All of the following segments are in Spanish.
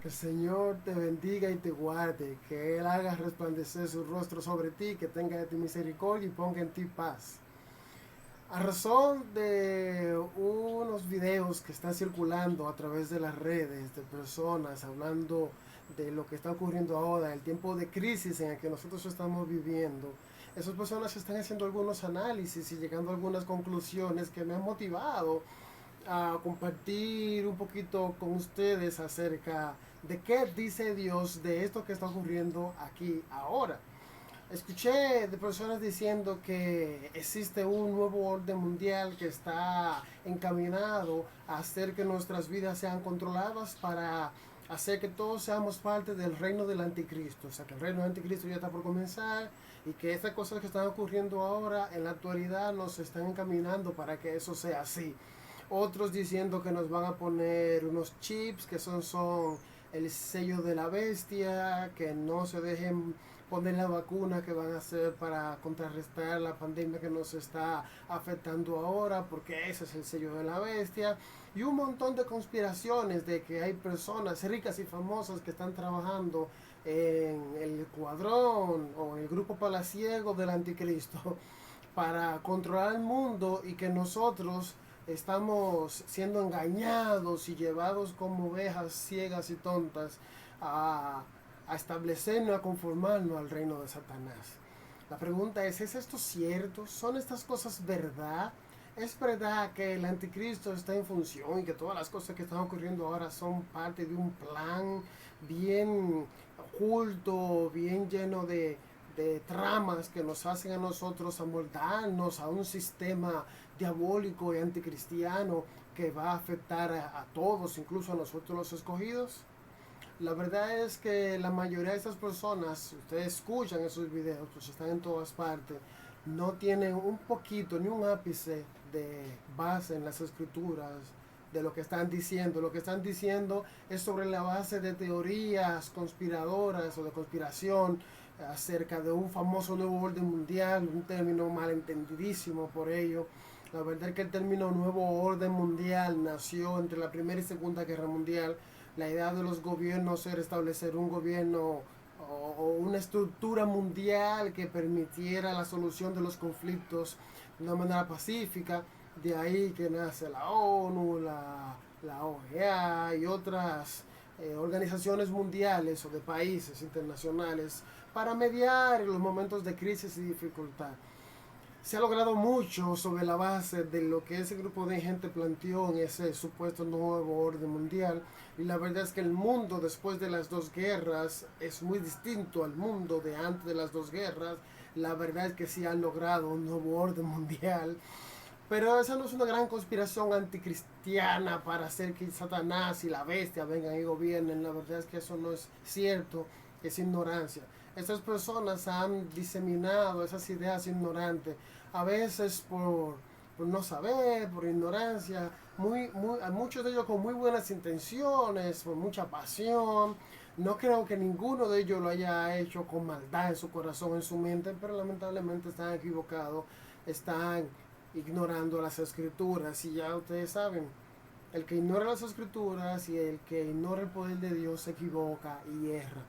Que el Señor te bendiga y te guarde, que Él haga resplandecer su rostro sobre ti, que tenga de ti misericordia y ponga en ti paz. A razón de unos videos que están circulando a través de las redes de personas hablando de lo que está ocurriendo ahora, el tiempo de crisis en el que nosotros estamos viviendo, esas personas están haciendo algunos análisis y llegando a algunas conclusiones que me han motivado a compartir un poquito con ustedes acerca de qué dice Dios de esto que está ocurriendo aquí ahora. Escuché de personas diciendo que existe un nuevo orden mundial que está encaminado a hacer que nuestras vidas sean controladas para hacer que todos seamos parte del reino del anticristo. O sea, que el reino del anticristo ya está por comenzar y que estas cosas que están ocurriendo ahora en la actualidad nos están encaminando para que eso sea así. Otros diciendo que nos van a poner unos chips que son el sello de la bestia, que no se dejen poner la vacuna que van a hacer para contrarrestar la pandemia que nos está afectando ahora, porque ese es el sello de la bestia, y un montón de conspiraciones de que hay personas ricas y famosas que están trabajando en el escuadrón o en el grupo palaciego del anticristo para controlar el mundo y que nosotros estamos siendo engañados y llevados como ovejas ciegas y tontas a establecernos, a conformarnos al reino de Satanás. La pregunta ¿es esto cierto? ¿Son estas cosas verdad? ¿Es verdad que el anticristo está en función y que todas las cosas que están ocurriendo ahora son parte de un plan bien oculto, bien lleno de tramas que nos hacen a nosotros amoldarnos a un sistema diabólico y anticristiano que va a afectar a todos, incluso a nosotros los escogidos? La verdad es que la mayoría de estas personas, si ustedes escuchan esos videos, pues están en todas partes, no tienen un poquito ni un ápice de base en las escrituras de lo que están diciendo. Lo que están diciendo es sobre la base de teorías conspiradoras o de conspiración acerca de un famoso nuevo orden mundial, un término malentendidísimo por ello. La verdad es que el término nuevo orden mundial nació entre la Primera y Segunda Guerra Mundial. La idea de los gobiernos era establecer un gobierno o una estructura mundial que permitiera la solución de los conflictos de una manera pacífica. De ahí que nace la ONU, la OEA y otras organizaciones mundiales o de países internacionales para mediar en los momentos de crisis y dificultad. Se ha logrado mucho sobre la base de lo que ese grupo de gente planteó en ese supuesto nuevo orden mundial, y la verdad es que el mundo después de las dos guerras es muy distinto al mundo de antes de las dos guerras. La verdad es que sí han logrado un nuevo orden mundial, pero esa no es una gran conspiración anticristiana para hacer que Satanás y la bestia vengan y gobiernen. La verdad es que eso no es cierto, es ignorancia. Estas personas han diseminado esas ideas ignorantes, a veces por no saber, por ignorancia, muchos de ellos con muy buenas intenciones, con mucha pasión. No creo que ninguno de ellos lo haya hecho con maldad en su corazón, en su mente, pero lamentablemente están equivocados, están ignorando las escrituras. Y ya ustedes saben, el que ignora las escrituras y el que ignora el poder de Dios se equivoca y erra.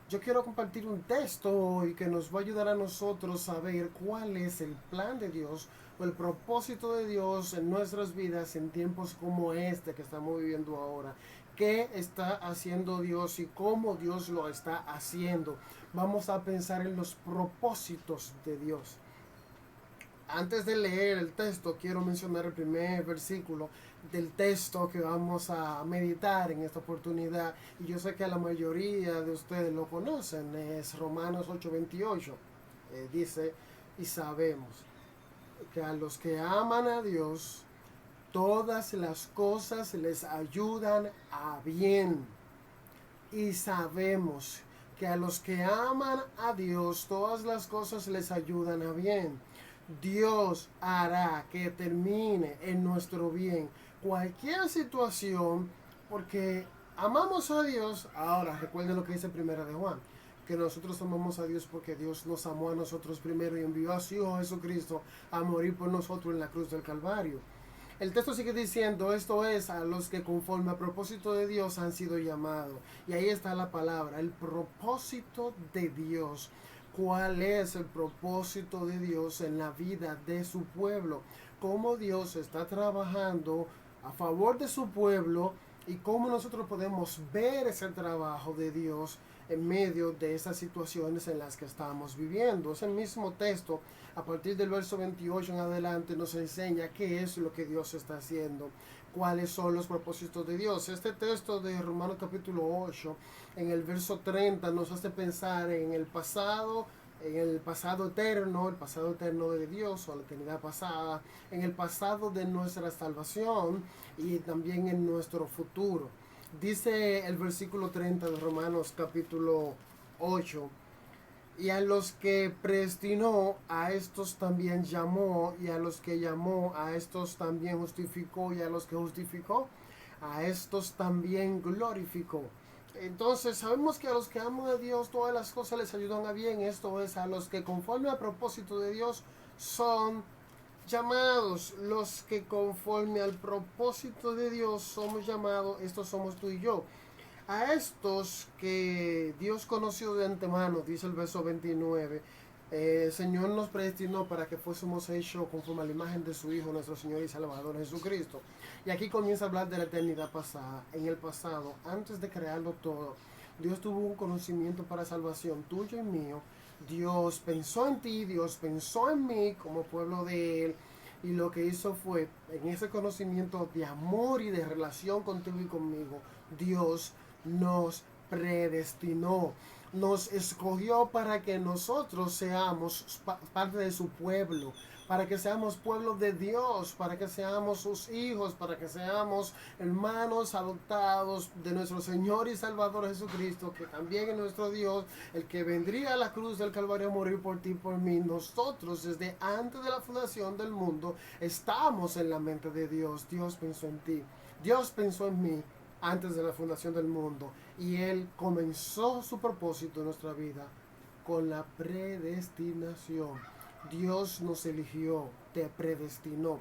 Yo quiero compartir un texto hoy que nos va a ayudar a nosotros a ver cuál es el plan de Dios o el propósito de Dios en nuestras vidas en tiempos como este que estamos viviendo ahora. ¿Qué está haciendo Dios y cómo Dios lo está haciendo? Vamos a pensar en los propósitos de Dios. Antes de leer el texto, quiero mencionar el primer versículo del texto que vamos a meditar en esta oportunidad. Y yo sé que la mayoría de ustedes lo conocen, es Romanos 8:28. Dice, y sabemos que a los que aman a Dios, todas las cosas les ayudan a bien. Y sabemos que a los que aman a Dios, todas las cosas les ayudan a bien. Dios hará que termine en nuestro bien cualquier situación, porque amamos a Dios. Ahora recuerden lo que dice Primera de Juan, que nosotros amamos a Dios porque Dios nos amó a nosotros primero y envió a su Hijo Jesucristo a morir por nosotros en la cruz del Calvario. El texto sigue diciendo, esto es a los que conforme al propósito de Dios han sido llamados. Y ahí está la palabra, el propósito de Dios. ¿Cuál es el propósito de Dios en la vida de su pueblo? Cómo Dios está trabajando a favor de su pueblo y cómo nosotros podemos ver ese trabajo de Dios en medio de esas situaciones en las que estamos viviendo. Ese mismo texto, a partir del verso 28 en adelante, nos enseña qué es lo que Dios está haciendo, cuáles son los propósitos de Dios. Este texto de Romanos capítulo 8, en el verso 30, nos hace pensar en el pasado eterno de Dios, o la eternidad pasada, en el pasado de nuestra salvación y también en nuestro futuro. Dice el versículo 30 de Romanos capítulo 8, y a los que predestinó, a estos también llamó, y a los que llamó, a estos también justificó, y a los que justificó, a estos también glorificó. Entonces sabemos que a los que aman a Dios todas las cosas les ayudan a bien. Esto es, a los que conforme al propósito de Dios son llamados. Los que conforme al propósito de Dios somos llamados, estos somos tú y yo. A estos que Dios conoció de antemano, dice el verso 29, el Señor nos predestinó para que fuésemos hechos conforme a la imagen de su Hijo, nuestro Señor y Salvador Jesucristo. Y aquí comienza a hablar de la eternidad pasada. En el pasado, antes de crearlo todo, Dios tuvo un conocimiento para salvación tuyo y mío. Dios pensó en ti, Dios pensó en mí como pueblo de Él. Y lo que hizo fue, en ese conocimiento de amor y de relación contigo y conmigo, Dios nos predestinó, nos escogió para que nosotros seamos parte de su pueblo, para que seamos pueblo de Dios, para que seamos sus hijos, para que seamos hermanos adoptados de nuestro Señor y Salvador Jesucristo, que también es nuestro Dios, el que vendría a la cruz del Calvario a morir por ti y por mí. Nosotros, desde antes de la fundación del mundo, estamos en la mente de Dios. Dios pensó en ti, Dios pensó en mí antes de la fundación del mundo, y Él comenzó su propósito en nuestra vida con la predestinación. Dios nos eligió, te predestinó.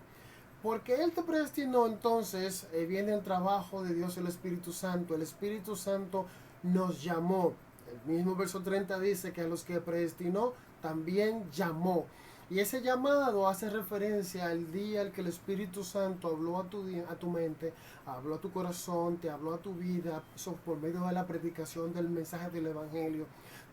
Porque Él te predestinó, entonces viene el trabajo de Dios, el Espíritu Santo. El Espíritu Santo nos llamó. El mismo verso 30 dice que a los que predestinó también llamó. Y ese llamado hace referencia al día en que el Espíritu Santo habló a tu mente, habló a tu corazón, te habló a tu vida por medio de la predicación del mensaje del Evangelio.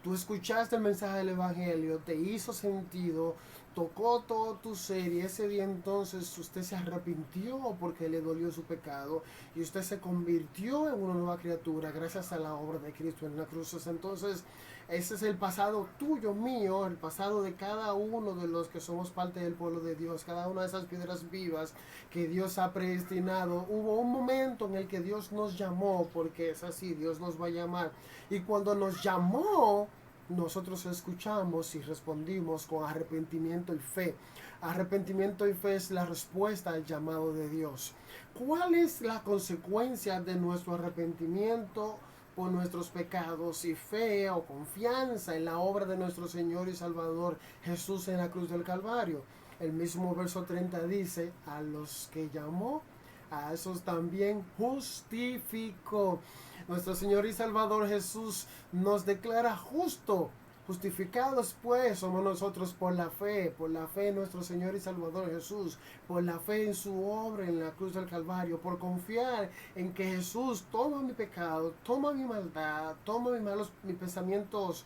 Tú escuchaste el mensaje del Evangelio, te hizo sentido, tocó todo tu ser, y ese día entonces usted se arrepintió porque le dolió su pecado y usted se convirtió en una nueva criatura gracias a la obra de Cristo en la cruz. Entonces ese es el pasado tuyo, mío, el pasado de cada uno de los que somos parte del pueblo de Dios, cada una de esas piedras vivas que Dios ha predestinado. Hubo un momento en el que Dios nos llamó, porque es así, Dios nos va a llamar. Y cuando nos llamó, nosotros escuchamos y respondimos con arrepentimiento y fe. Arrepentimiento y fe es la respuesta al llamado de Dios. ¿Cuál es la consecuencia de nuestro arrepentimiento por nuestros pecados y fe o confianza en la obra de nuestro Señor y Salvador Jesús en la cruz del Calvario? El mismo verso 30 dice, a los que llamó, a esos también justificó. Nuestro Señor y Salvador Jesús nos declara justo. Justificados pues somos nosotros por la fe en nuestro Señor y Salvador Jesús, por la fe en su obra en la cruz del Calvario, por confiar en que Jesús toma mi pecado, toma mi maldad, toma mis pensamientos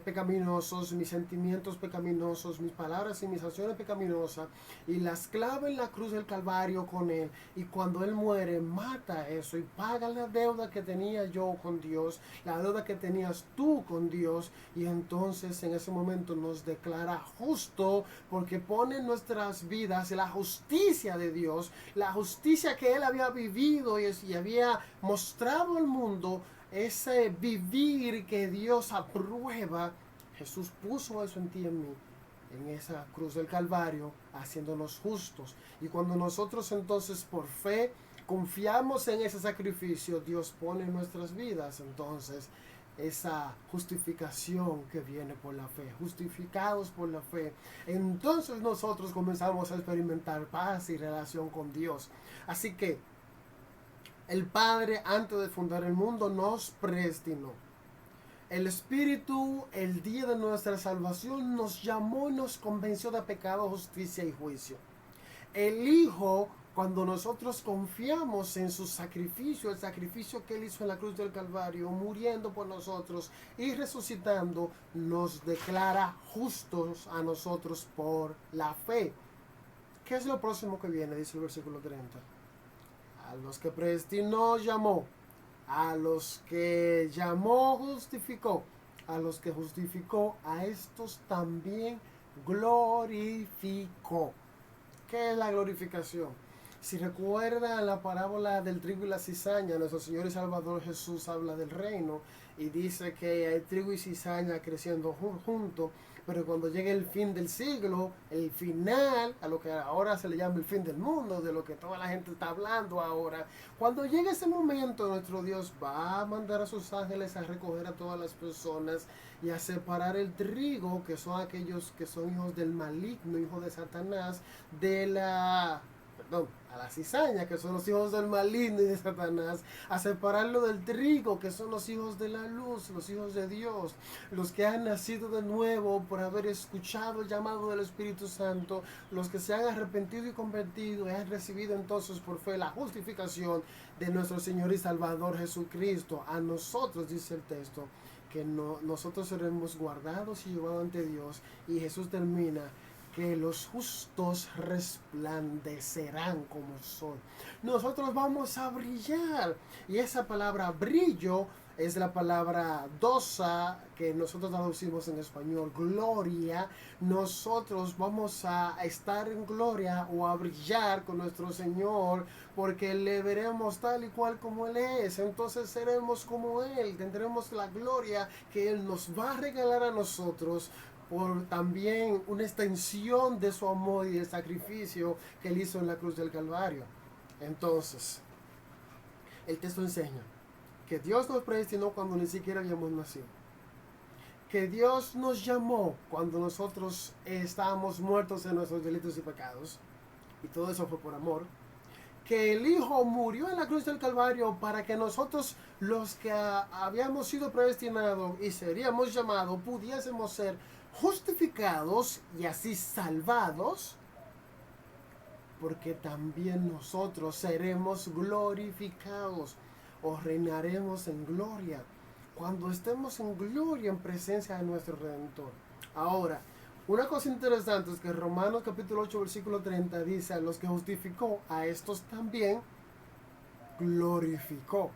pecaminosos, mis sentimientos pecaminosos, mis palabras y mis acciones pecaminosas, y las clava en la cruz del Calvario con Él. Y cuando Él muere, mata eso y paga la deuda que tenía yo con Dios, la deuda que tenías tú con Dios, y entonces en ese momento nos declara justo, porque pone en nuestras vidas la justicia de Dios, la justicia que Él había vivido y había mostrado al mundo. Ese vivir que Dios aprueba, Jesús puso eso en ti y en mí, en esa cruz del Calvario, haciéndonos justos. Y cuando nosotros entonces por fe confiamos en ese sacrificio, Dios pone en nuestras vidas entonces esa justificación que viene por la fe. Justificados por la fe, entonces nosotros comenzamos a experimentar paz y relación con Dios. Así que el Padre, antes de fundar el mundo, nos predestinó. El Espíritu, el día de nuestra salvación, nos llamó y nos convenció de pecado, justicia y juicio. El Hijo, cuando nosotros confiamos en su sacrificio, el sacrificio que Él hizo en la cruz del Calvario, muriendo por nosotros y resucitando, nos declara justos a nosotros por la fe. ¿Qué es lo próximo que viene? Dice el versículo 30. A los que predestinó, llamó. A los que llamó, justificó. A los que justificó, a estos también glorificó. ¿Qué es la glorificación? Si recuerdan la parábola del trigo y la cizaña, nuestro Señor y Salvador Jesús habla del reino y dice que hay trigo y cizaña creciendo juntos, pero cuando llegue el fin del siglo, el final, a lo que ahora se le llama el fin del mundo, de lo que toda la gente está hablando ahora, cuando llegue ese momento, nuestro Dios va a mandar a sus ángeles a recoger a todas las personas y a separar el trigo, que son aquellos que son hijos del maligno, hijos de Satanás, a la cizaña, que son los hijos del maligno y de Satanás, a separarlo del trigo, que son los hijos de la luz, los hijos de Dios, los que han nacido de nuevo por haber escuchado el llamado del Espíritu Santo, los que se han arrepentido y convertido y han recibido entonces por fe la justificación de nuestro Señor y Salvador Jesucristo. A nosotros, dice el texto, que nosotros seremos guardados y llevados ante Dios, y Jesús termina que los justos resplandecerán como el sol. Nosotros vamos a brillar. Y esa palabra brillo es la palabra doxa, que nosotros traducimos en español gloria. Nosotros vamos a estar en gloria o a brillar con nuestro Señor, porque le veremos tal y cual como Él es. Entonces seremos como Él, tendremos la gloria que Él nos va a regalar a nosotros, por también una extensión de su amor y el sacrificio que Él hizo en la cruz del Calvario. Entonces, el texto enseña que Dios nos predestinó cuando ni siquiera habíamos nacido, que Dios nos llamó cuando nosotros estábamos muertos en nuestros delitos y pecados, y todo eso fue por amor, que el Hijo murió en la cruz del Calvario para que nosotros, los que habíamos sido predestinados y seríamos llamados, pudiésemos ser justificados y así salvados, porque también nosotros seremos glorificados o reinaremos en gloria cuando estemos en gloria en presencia de nuestro Redentor. Ahora, una cosa interesante es que Romanos capítulo 8 versículo 30 dice: a los que justificó, a estos también glorificó.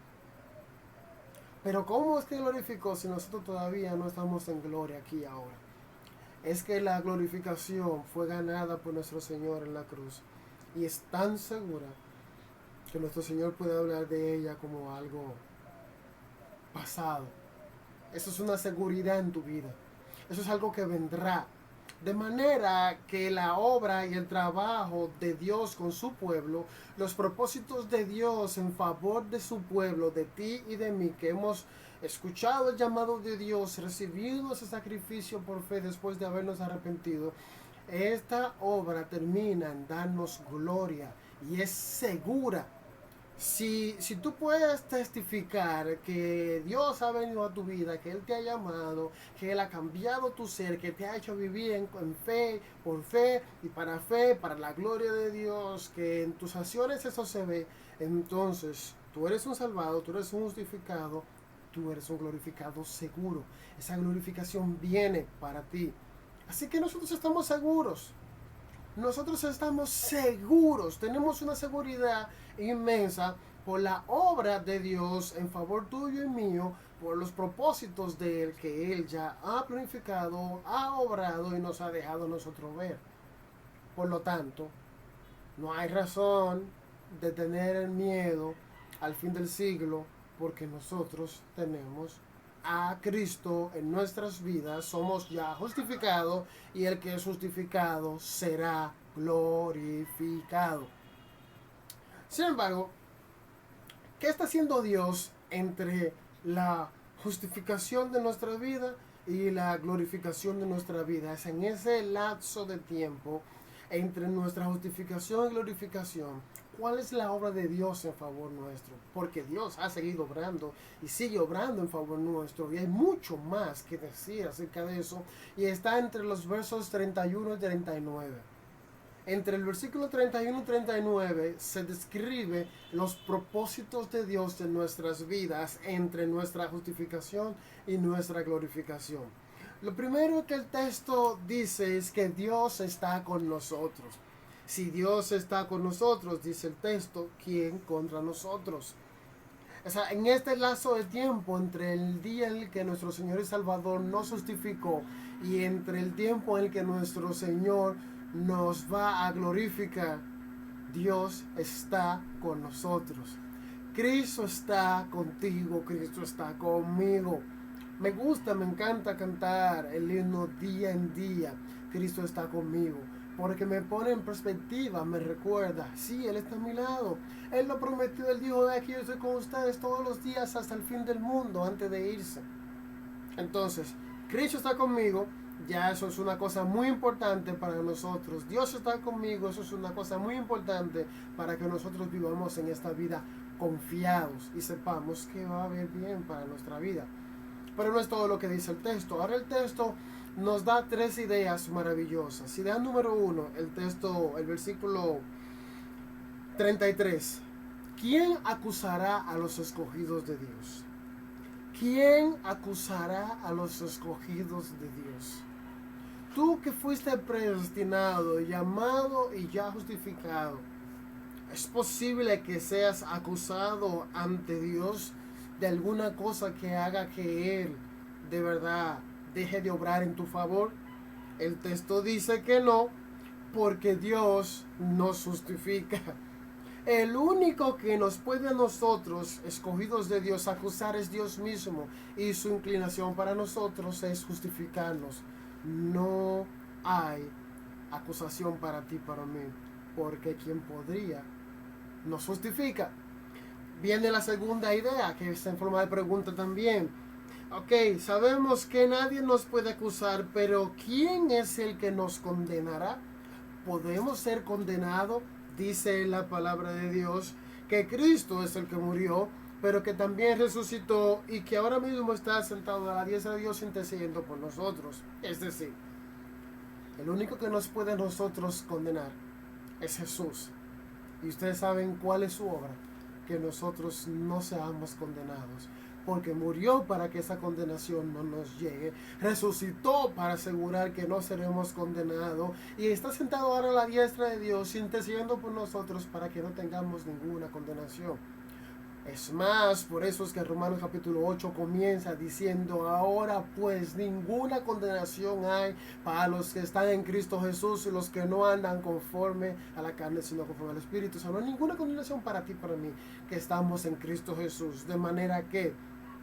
Pero ¿cómo es que glorificó si nosotros todavía no estamos en gloria aquí ahora? Es que la glorificación fue ganada por nuestro Señor en la cruz, y es tan segura que nuestro Señor puede hablar de ella como algo pasado. Eso es una seguridad en tu vida. Eso es algo que vendrá. De manera que la obra y el trabajo de Dios con su pueblo, los propósitos de Dios en favor de su pueblo, de ti y de mí, que hemos escuchado el llamado de Dios, recibido ese sacrificio por fe después de habernos arrepentido, esta obra termina en darnos gloria y es segura. Si tú puedes testificar que Dios ha venido a tu vida, que Él te ha llamado, que Él ha cambiado tu ser, que te ha hecho vivir en fe, por fe y para la gloria de Dios, que en tus acciones eso se ve, entonces tú eres un salvado, tú eres un justificado, tú eres un glorificado seguro. Esa glorificación viene para ti. Así que nosotros estamos seguros. Nosotros estamos seguros, tenemos una seguridad inmensa por la obra de Dios en favor tuyo y mío, por los propósitos de Él que Él ya ha planificado, ha obrado y nos ha dejado nosotros ver. Por lo tanto, no hay razón de tener miedo al fin del siglo, porque nosotros tenemos a Cristo en nuestras vidas, somos ya justificados, y el que es justificado será glorificado. Sin embargo, ¿qué está haciendo Dios entre la justificación de nuestra vida y la glorificación de nuestra vida. Es en ese lapso de tiempo entre nuestra justificación y glorificación. ¿Cuál es la obra de Dios en favor nuestro? Porque Dios ha seguido obrando y sigue obrando en favor nuestro. Y hay mucho más que decir acerca de eso. Y está entre los versos 31 y 39. Entre el versículo 31 y 39 se describe los propósitos de Dios en nuestras vidas entre nuestra justificación y nuestra glorificación. Lo primero que el texto dice es que Dios está con nosotros. Si Dios está con nosotros, dice el texto, ¿quién contra nosotros? O sea, en este lazo de tiempo entre el día en el que nuestro Señor y Salvador nos justificó y entre el tiempo en el que nuestro Señor nos va a glorificar, Dios está con nosotros. Cristo está contigo, Cristo está conmigo. Me gusta, me encanta cantar el himno día en día. Cristo está conmigo, porque me pone en perspectiva, me recuerda, sí, Él está a mi lado. Él lo prometió, Él dijo, de aquí yo estoy con ustedes todos los días hasta el fin del mundo, antes de irse. Entonces, Cristo está conmigo, ya eso es una cosa muy importante para nosotros. Dios está conmigo, eso es una cosa muy importante para que nosotros vivamos en esta vida confiados y sepamos que va a haber bien para nuestra vida. Pero no es todo lo que dice el texto. Ahora el texto nos da tres ideas maravillosas. Idea número 1, el versículo 33. ¿Quién acusará a los escogidos de Dios? ¿Quién acusará a los escogidos de Dios? Tú que fuiste predestinado, llamado y ya justificado, ¿es posible que seas acusado ante Dios de alguna cosa que haga que Él de verdad deje de obrar en tu favor? El texto dice que no, porque Dios nos justifica. El único que nos puede a nosotros, escogidos de Dios, acusar es Dios mismo, y su inclinación para nosotros es justificarnos. No hay acusación para ti, para mí, porque quien podría nos justifica. Viene la segunda idea, que está en forma de pregunta también. Ok, sabemos que nadie nos puede acusar, pero ¿quién es el que nos condenará? ¿Podemos ser condenados? Dice la palabra de Dios que Cristo es el que murió, pero que también resucitó y que ahora mismo está sentado a la diestra de Dios intercediendo por nosotros. Es decir, el único que nos puede a nosotros condenar es Jesús. Y ustedes saben cuál es su obra, que nosotros no seamos condenados, porque murió para que esa condenación no nos llegue, resucitó para asegurar que no seremos condenados y está sentado ahora a la diestra de Dios intercediendo por nosotros para que no tengamos ninguna condenación. Es más, por eso es que Romanos capítulo 8 comienza diciendo, ahora pues ninguna condenación hay para los que están en Cristo Jesús y los que no andan conforme a la carne, sino conforme al Espíritu. O sea, no hay ninguna condenación para ti, para mí, que estamos en Cristo Jesús. De manera que,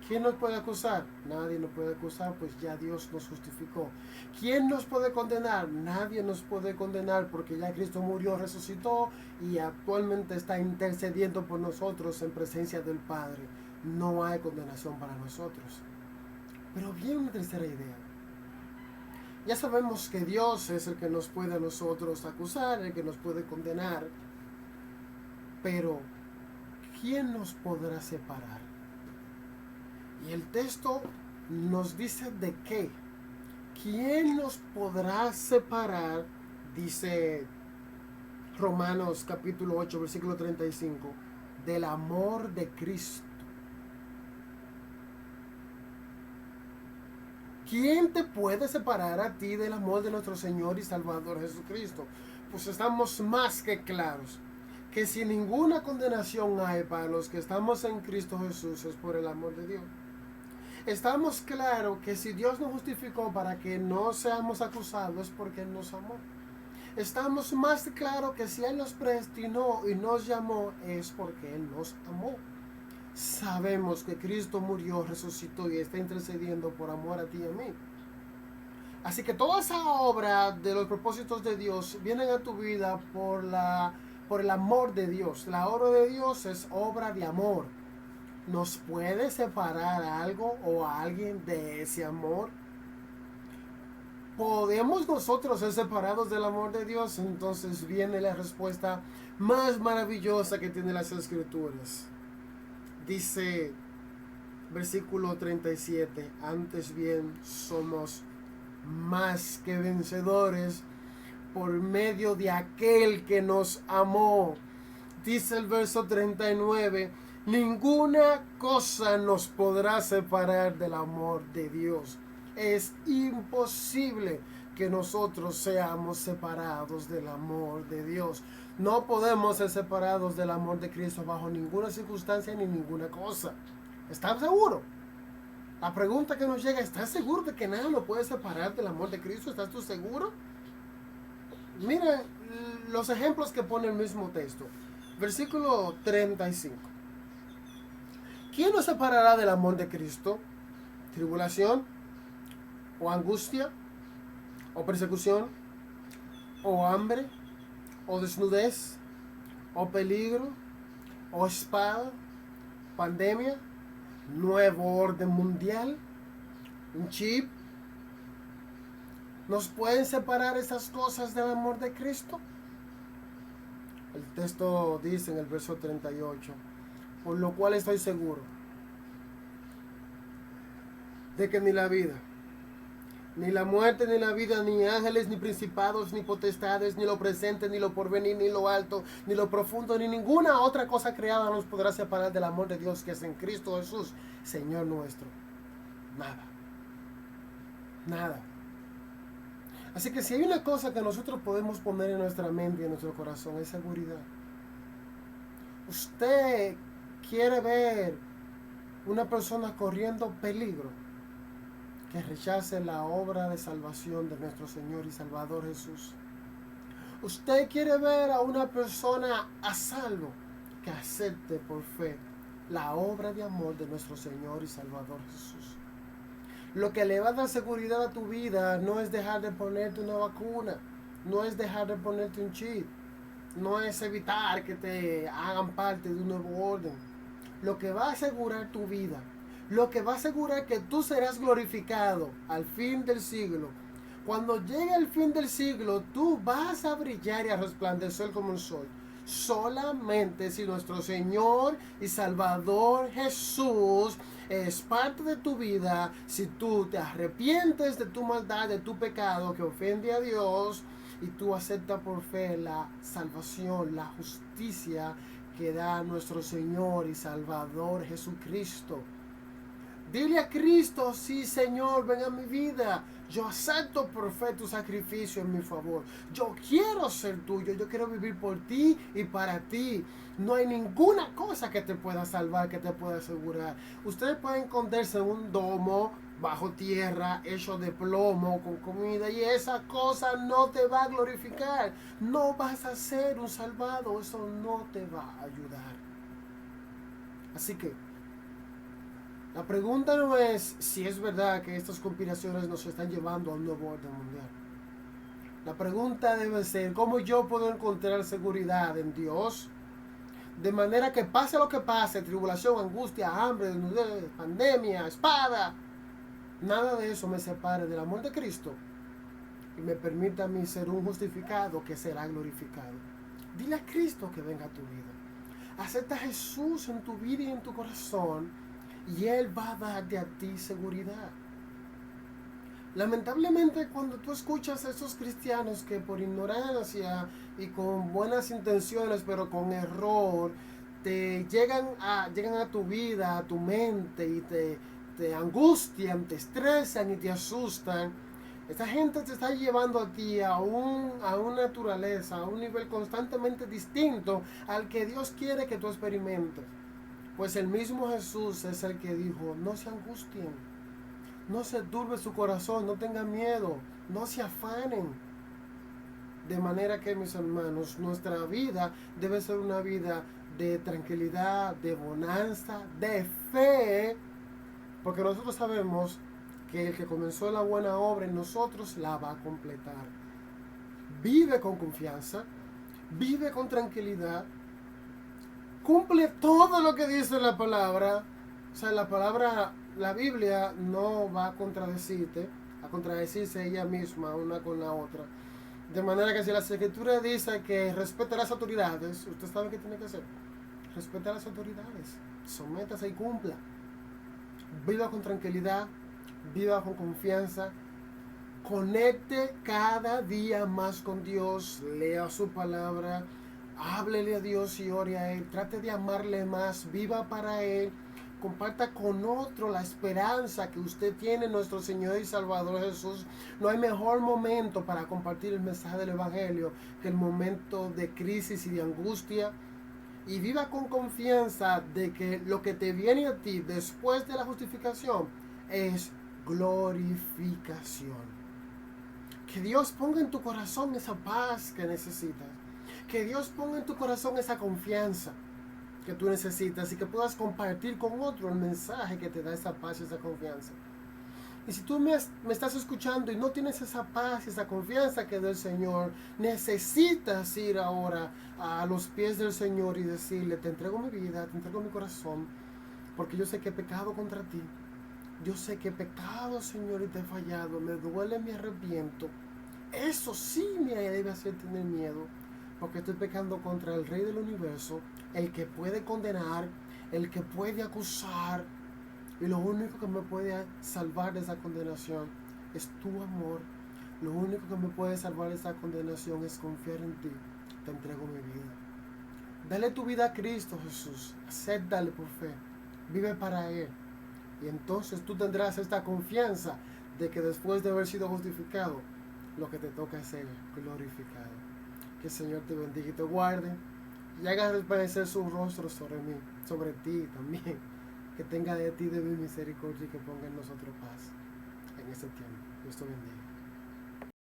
¿quién nos puede acusar? Nadie nos puede acusar, pues ya Dios nos justificó. ¿Quién nos puede condenar? Nadie nos puede condenar, porque ya Cristo murió, resucitó y actualmente está intercediendo por nosotros en presencia del Padre. No hay condenación para nosotros. Pero viene una tercera idea. Ya sabemos que Dios es el que nos puede a nosotros acusar, el que nos puede condenar. Pero, ¿quién nos podrá separar? Y el texto nos dice de qué. ¿Quién nos podrá separar? Dice Romanos capítulo 8, versículo 35, del amor de Cristo. ¿Quién te puede separar a ti del amor de nuestro Señor y Salvador Jesucristo? Pues estamos más que claros que si ninguna condenación hay para los que estamos en Cristo Jesús es por el amor de Dios. Estamos claros que si Dios nos justificó para que no seamos acusados es porque Él nos amó. Estamos más claros que si Él nos predestinó y nos llamó es porque Él nos amó. Sabemos que Cristo murió, resucitó y está intercediendo por amor a ti y a mí. Así que toda esa obra de los propósitos de Dios vienen a tu vida por el amor de Dios. La obra de Dios es obra de amor. ¿Nos puede separar algo o a alguien de ese amor? ¿Podemos nosotros ser separados del amor de Dios? Entonces viene la respuesta más maravillosa que tiene las Escrituras. Dice, versículo 37, antes bien somos más que vencedores por medio de aquel que nos amó. Dice el verso 39, ninguna cosa nos podrá separar del amor de Dios. Es imposible que nosotros seamos separados del amor de Dios. No podemos ser separados del amor de Cristo bajo ninguna circunstancia ni ninguna cosa. ¿Estás seguro? La pregunta que nos llega, ¿estás seguro de que nada nos puede separar del amor de Cristo? ¿Estás tú seguro? Mira los ejemplos que pone el mismo texto. Versículo 35. ¿Quién nos separará del amor de Cristo? ¿Tribulación? ¿O angustia? ¿O persecución? ¿O hambre? ¿O desnudez? ¿O peligro? ¿O espada? ¿Pandemia? ¿Nuevo orden mundial? ¿Un chip? ¿Nos pueden separar esas cosas del amor de Cristo? El texto dice en el verso 38, por lo cual estoy seguro de que ni la vida, ni la muerte, ni la vida, ni ángeles, ni principados, ni potestades, ni lo presente, ni lo porvenir, ni lo alto, ni lo profundo, ni ninguna otra cosa creada nos podrá separar del amor de Dios que es en Cristo Jesús, Señor nuestro. Nada. Nada. Así que si hay una cosa que nosotros podemos poner en nuestra mente y en nuestro corazón, es seguridad. Usted quiere ver una persona corriendo peligro, que rechace la obra de salvación de nuestro Señor y Salvador Jesús. Usted quiere ver a una persona a salvo, que acepte por fe la obra de amor de nuestro Señor y Salvador Jesús. Lo que le va a dar seguridad a tu vida no es dejar de ponerte una vacuna, no es dejar de ponerte un chip, no es evitar que te hagan parte de un nuevo orden. Lo que va a asegurar tu vida, lo que va a asegurar que tú serás glorificado al fin del siglo. Cuando llegue el fin del siglo, tú vas a brillar y a resplandecer como el sol. Solamente si nuestro Señor y Salvador Jesús es parte de tu vida, si tú te arrepientes de tu maldad, de tu pecado que ofende a Dios, y tú aceptas por fe la salvación, la justicia que da nuestro Señor y Salvador Jesucristo. Dile a Cristo, sí Señor, ven a mi vida. Yo acepto por fe tu sacrificio en mi favor. Yo quiero ser tuyo, yo quiero vivir por ti y para ti. No hay ninguna cosa que te pueda salvar, que te pueda asegurar. Ustedes pueden esconderse en un domo bajo tierra, hecho de plomo, con comida, y esa cosa no te va a glorificar. No vas a ser un salvado, eso no te va a ayudar. Así que la pregunta no es si es verdad que estas conspiraciones nos están llevando a un nuevo orden mundial. La pregunta debe ser, ¿cómo yo puedo encontrar seguridad en Dios? De manera que pase lo que pase, tribulación, angustia, hambre, desnudez, pandemia, espada, nada de eso me separe del amor de Cristo y me permita a mí ser un justificado que será glorificado. Dile a Cristo que venga a tu vida. Acepta a Jesús en tu vida y en tu corazón, y Él va a darte a ti seguridad. Lamentablemente, cuando tú escuchas a esos cristianos que por ignorancia y con buenas intenciones, pero con error, te llegan a tu vida, a tu mente, y te angustian, te estresan y te asustan, esta gente te está llevando a ti a una naturaleza, a un nivel constantemente distinto al que Dios quiere que tú experimentes. Pues el mismo Jesús es el que dijo, no se angustien, no se turbe su corazón, no tengan miedo, no se afanen. De manera que, mis hermanos, nuestra vida debe ser una vida de tranquilidad, de bonanza, de fe, porque nosotros sabemos que el que comenzó la buena obra en nosotros la va a completar. Vive con confianza, vive con tranquilidad, cumple todo lo que dice la palabra, O sea, la Biblia no va a contradecirse ella misma una con la otra. De manera que si la Escritura dice que respeta las autoridades, usted sabe qué tiene que hacer. Respeta las autoridades, sométase y cumpla. Viva con tranquilidad, viva con confianza, conecte cada día más con Dios, lea su palabra, háblele a Dios y ore a Él, trate de amarle más, viva para Él, comparta con otro la esperanza que usted tiene en nuestro Señor y Salvador Jesús. No hay mejor momento para compartir el mensaje del Evangelio que el momento de crisis y de angustia. Y viva con confianza de que lo que te viene a ti después de la justificación es glorificación. Que Dios ponga en tu corazón esa paz que necesitas. Que Dios ponga en tu corazón esa confianza que tú necesitas y que puedas compartir con otro el mensaje que te da esa paz y esa confianza. Y si tú me estás escuchando y no tienes esa paz y esa confianza que da el Señor, necesitas ir ahora a los pies del Señor y decirle: te entrego mi vida, te entrego mi corazón, porque yo sé que he pecado contra ti. Yo sé que he pecado, Señor, y te he fallado. Me duele, me arrepiento. Eso sí me debe hacer tener miedo, porque estoy pecando contra el Rey del Universo, el que puede condenar, el que puede acusar. Y lo único que me puede salvar de esa condenación es tu amor. Lo único que me puede salvar de esa condenación es confiar en ti. Te entrego mi vida. Dale tu vida a Cristo Jesús. Acéptale por fe. Vive para Él. Y entonces tú tendrás esta confianza de que después de haber sido justificado, lo que te toca es ser glorificado. Que el Señor te bendiga y te guarde. Y haga resplandecer su rostro sobre mí, sobre ti también. Que tenga de ti de mi misericordia y que ponga en nosotros paz en este tiempo. Dios te bendiga.